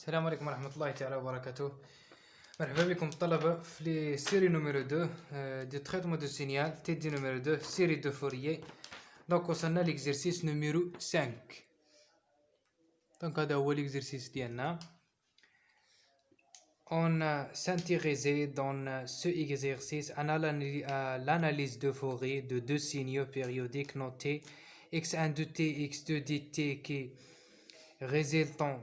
السلام عليكم ورحمة الله تعالى وبركاته. مرحبا بكم طلبة في série numéro 2 du traitement de signal TD numéro 2 série de Fourier. Donc وصلنا l'exercice numéro 5. Donc هذا هو l'exercice ديالنا. On s'intéressait dans ce exercice à l'analyse de Fourier de deux signaux périodiques notés x1 de t, x2 de t qui résultant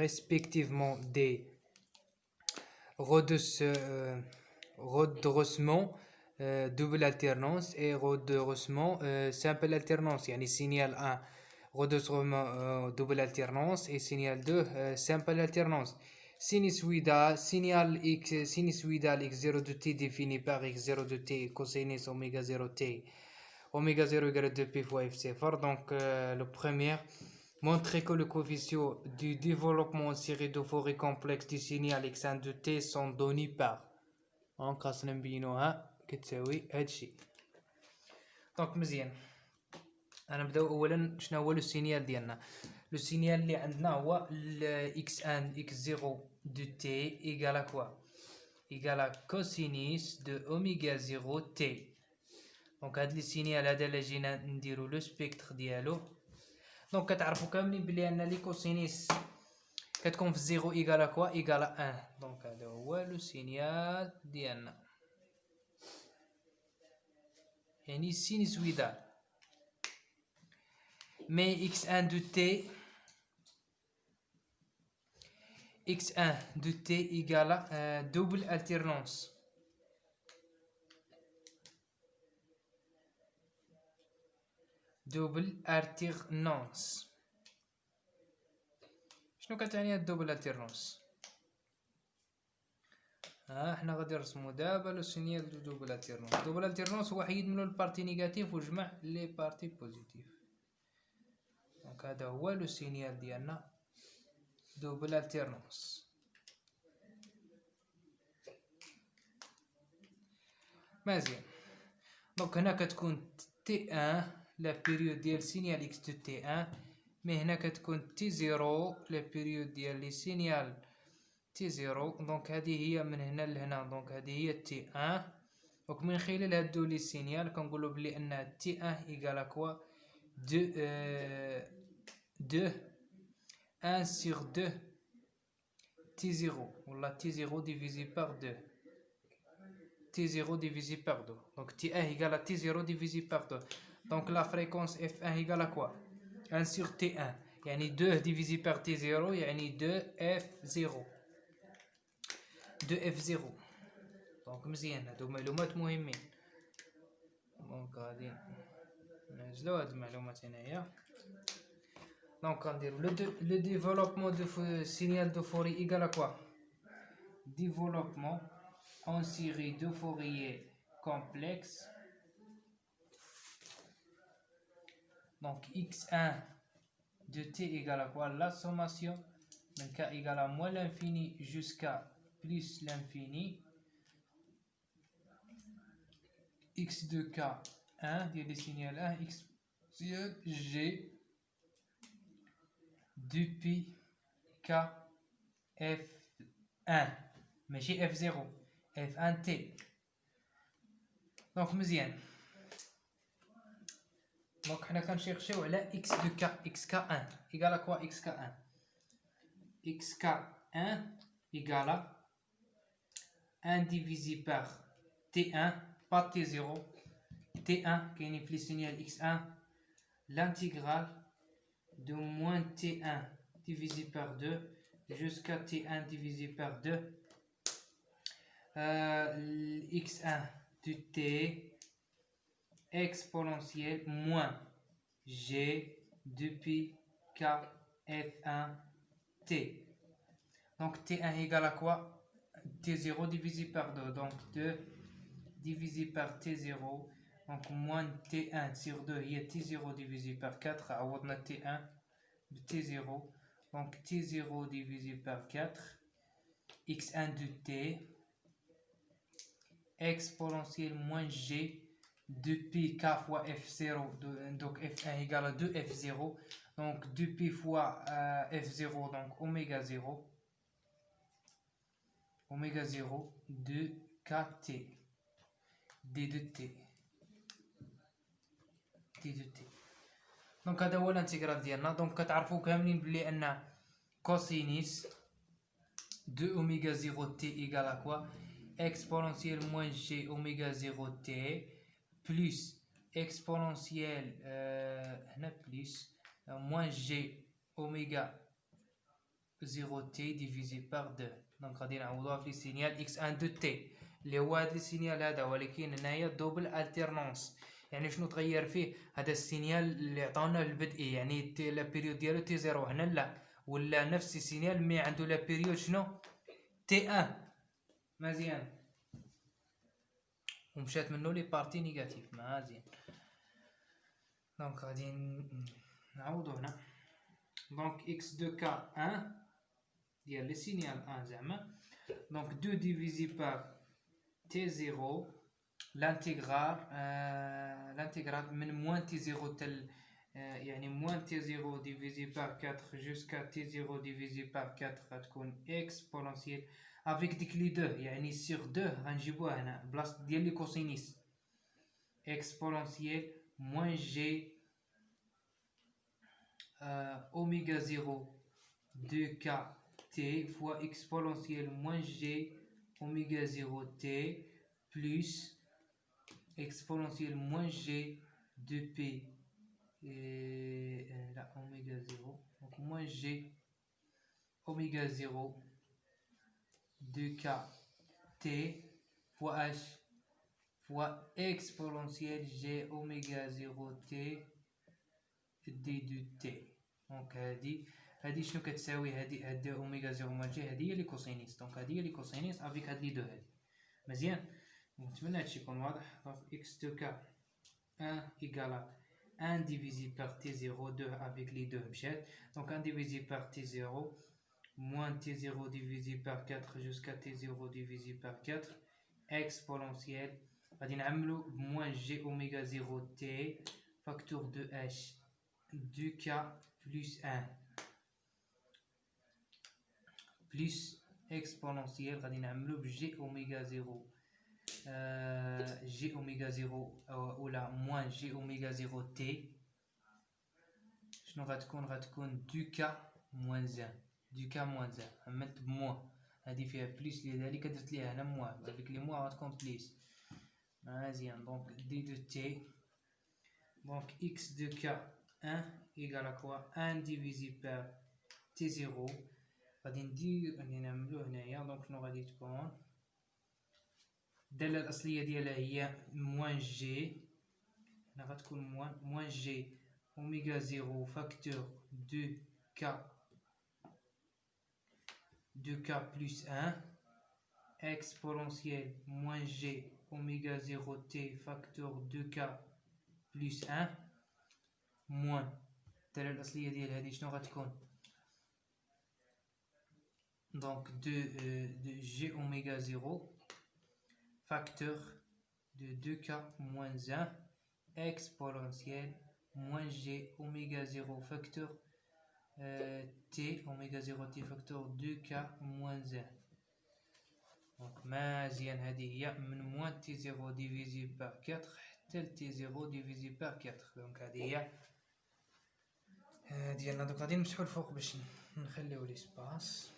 respectivement des redressements double alternance et redressement simple alternance. يعني signal 1 redressement double alternance et signal 2 simple alternance. Sinusoïdal, signal x sinusoïdal x0 de t défini par x0 de t cosinus oméga 0 t oméga 0 égale 2p fois f0. Donc le premier, montrer que le coefficient du développement en série de Fourier complexe du signal x1 de t sont donnés par خاصنا نبينوها كتساوي هادشي. دونك مزيان غنبداو اولا شنو هو لو سينيال ديالنا. لو سينيال اللي عندنا هو x1 x0 de t égale à quoi? Égale à cosinus de oméga 0 t. دونك هاد لي سينيال هذا اللي جينا نديرو لو سبيكتر ديالو. دونك كتعرفوا كاملين بلي ان لي كوسينيس كتكون في 0 ايغال ا كوا ايغال ا 1. دونك هذا هو لو سينيال ديالنا يعني سينوسويدال. مي x1 de t x1 de t égale à double alternance. double alternance شنو كتعني الدوبل التيرنونس؟ حنا غادي نرسمو دابا لو سينيال دو دوبل التيرنونس. دوبل التيرنونس هو حيد منو البارتي نيجاتيف وجمع لي بارتي بوزيتيف. دونك هذا هو لو سينيال ديالنا دوبل التيرنونس. مزيان. دونك هنا كتكون تي 1 لا بيريود ديال سينيال اكس دو تي 1، مي هنا كتكون تي 0 لا بيريود ديال لي سينيال تي 0. دونك هذه هي من هنا لهنا. دونك هذه هي تي 1. دونك من خلال هادو لي سينيال كنقولوا بلي ان تي 1 ايغال ا كوا 1 sur 2 تي 0 ولا تي 0 divisé par 2 T0 divisé par 2. Donc T1 égale à T0 divisé par 2. Donc la fréquence F1 égale à quoi? 1 sur T1. يعني 2 divisé par T0 يعني 2F0. 2F0. Donc مزيان هادو معلومات مهمين. دونك غادي ننزلو هاد المعلومات هنايا. دونك غنديرو le développement de signal de Fourier égale à quoi? Développement en série de Fourier complexe. Donc x1 de t égale à quoi? La sommation de k égale à moins l'infini jusqu'à plus l'infini. X de k1 il y a signal 1 x g depuis k f1 ماشي f0 f1t. دونك مزيان. دونك حنا كنشيرشيو على x de k xk1 égale à quoi? xk1 xk1 égale à 1 divisé par t1 pas t0 t1 كاينين في لي سينيال x1 l'intégrale de moins t1 divisé par 2 jusqu'à t1 divisé par 2 x1 de t exponentielle moins g depuis k f1 t. Donc t1 égale à quoi? t0 divisé par 2. Donc 2 divisé par t0. Donc moins t1 sur 2 il y a t0 divisé par 4. عوضنا t1 de t0. Donc t0 divisé par 4 x1 de t exponentielle moins g depuis k fois f0. Donc f1 égale à 2 f0. Donc 2p fois f0, donc oméga 0. Oméga 0 de kt d de t d de t. دونك هذا هو الانتيغرال ديالنا. دونك كتعرفوا كاملين بلي ان كوسينيس de oméga 0 t égale à quoi? Exponentielle moins g oméga 0 t plus exponentielle plus moins g oméga 0 t divisé par 2. دونك غادي نعوضوها في السينيال x1 de t اللي هو هذا السينيال هذا، ولكن هنايا دوبل التيرنونس. يعني شنو تغير فيه؟ هذا السينيال اللي عطاونا البدئي يعني تي لا بيريود ديالو تي 0، هنا لا، ولا نفس السينيال مي عنده لا بيريود شنو؟ تي 1. مزيان، ومشات منه لي بارتي نيجاتيف. مزيان، دونك غادي نعوضو هنا. دونك اكس دو كا 1 ديال لي سينيال 1 زعما، دونك 2 ديفيزي بار تي 0 l'intégral من moins t0 تل يعني moins t0 divisé par 4 jusqu'à t0 divisé par 4 غتكون exponentielle avec ديك لي 2 يعني sur 2 غنجيبوها هنا بلاصه ديال لي كوسينيس exponentielle moins g oméga 0 de k t fois exponentielle moins g oméga 0 t plus exponentielle moins g de p et là oméga 0, donc moins g oméga 0 de k t fois h fois exponentielle g oméga 0 t d de t. donc هذه شنو كتساوي؟ هذه اوميغا 0 moins g هذه هي لي كوسينيس. دونك هذه هي لي كوسينيس افيك هاد لي دو هذه. مزيان، نتمنى هادشي يكون واضح. دونك x de k 1 égale à 1 divisé par t0, 2 avec les deux مشات. donc 1 divisé par t0 moins t0 divisé par 4 jusqu'à t0 divisé par 4 exponentielle غادي نعملو moins g oméga 0 t facteur de h 2k plus 1 plus exponentielle غادي نعملو ب g oméga 0 g oméga 0 ولا moins g oméga 0 t شنو غتكون 2k moins 1 2k moins 1 عملت بموا هذه فيها بليس لذلك درت ليها هنا موا هذيك لي موا غتكون بليس. مزيان، دونك d de t donc x de k 1 égale à quoi 1 divisé par t0 غادي نعملو هنايا. دونك شنو غادي تكون؟ الدالة الأصلية ديالها هي موان جي، هنا غتكون موان جي أوميغا 0 فاكتور دو كا بلس 1 exponentielle moins g oméga 0 t facteur 2k plus 1 moins الدالة الأصلية ديال هذه شنو غتكون؟ donc de g oméga 0 facteur de 2k moins 1 exponentielle moins g oméga 0 facteur t oméga 0 t facteur 2k moins 1. donc مزيان، هذه هي من moins t0 divisé par 4 حتى t0 divisé par 4. donc هذه هي ديالنا. دوك غادي نمسحو الفوق باش نخليو ليسباس.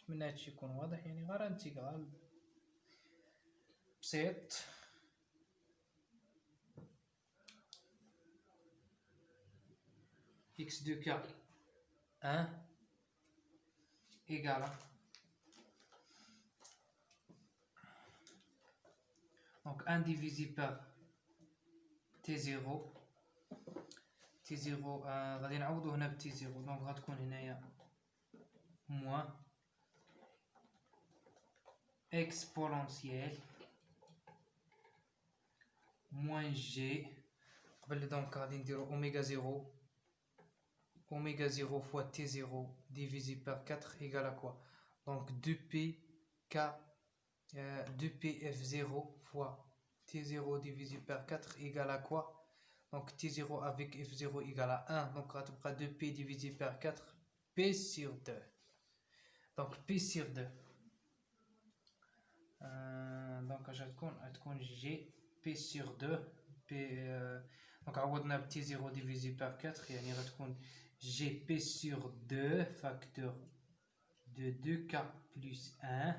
نتمنى هادشي يكون واضح، يعني غير انتيغرال بسيط. x de k 1 égale donc 1 divisé par t0 غادي نعوضو هنا ب t0 دونك غتكون هنايا موان exponentielle moins g قبل. دونك غادي نديرو اوميغا 0 fois t0 divisé par 4 égale à quoi? donc 2p f0 fois t0 divisé par 4 égale à quoi? Donc T0 avec F0 égale à 1. Donc غتبقى 2P divisé par 4, P sur 2. Donc P sur 2. Donc غتكون G P sur 2. P, donc عوضنا ب T0 divisé par 4 يعني غتكون G P sur 2 facteur de 2K plus 1.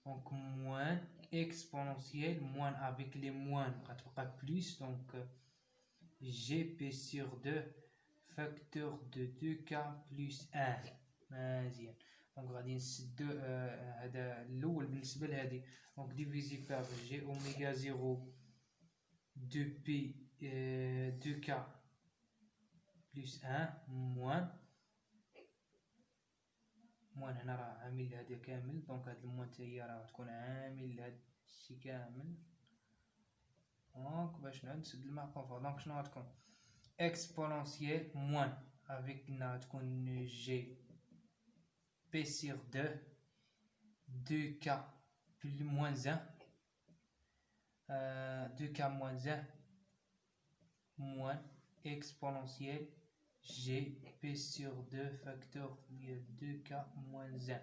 Donc moins exponentielle, moins avec les moins, غتبقى plus, donc Gp sur 2 facteur de 2K plus 1. مزيان. donc غادي نسدو هذا الاول بالنسبه لهذه. donc divisé par G oméga 0 2P 2K plus 1 moins هنا راه عامل هذا كامل. دونك هاد الموان حتى هي راه تكون عامل لهاد الشي كامل. دونك باش نعاود نسد المعطوفه. دونك شنو غتكون اكسبونونسيال موان افيك هنا غتكون جي بي سيغ 2 2K بلو موان 1 2K موان 1 موان exponentielle G P sur 2 facteur de 2K moins 1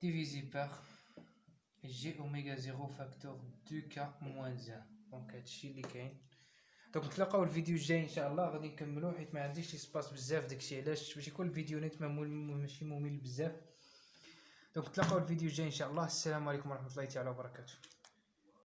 divisé par G oméga 0 facteur 2K moins 1. دونك هادشي اللي كاين. دونك نتلاقاو الفيديو الجاي ان شاء الله. غادي نكملو حيت ما عنديش سباس بزاف داكشي علاش باش يكون الفيديو نيت ماشي ممل بزاف. دونك نتلاقاو الفيديو الجاي ان شاء الله. السلام عليكم ورحمه الله تعالى وبركاته.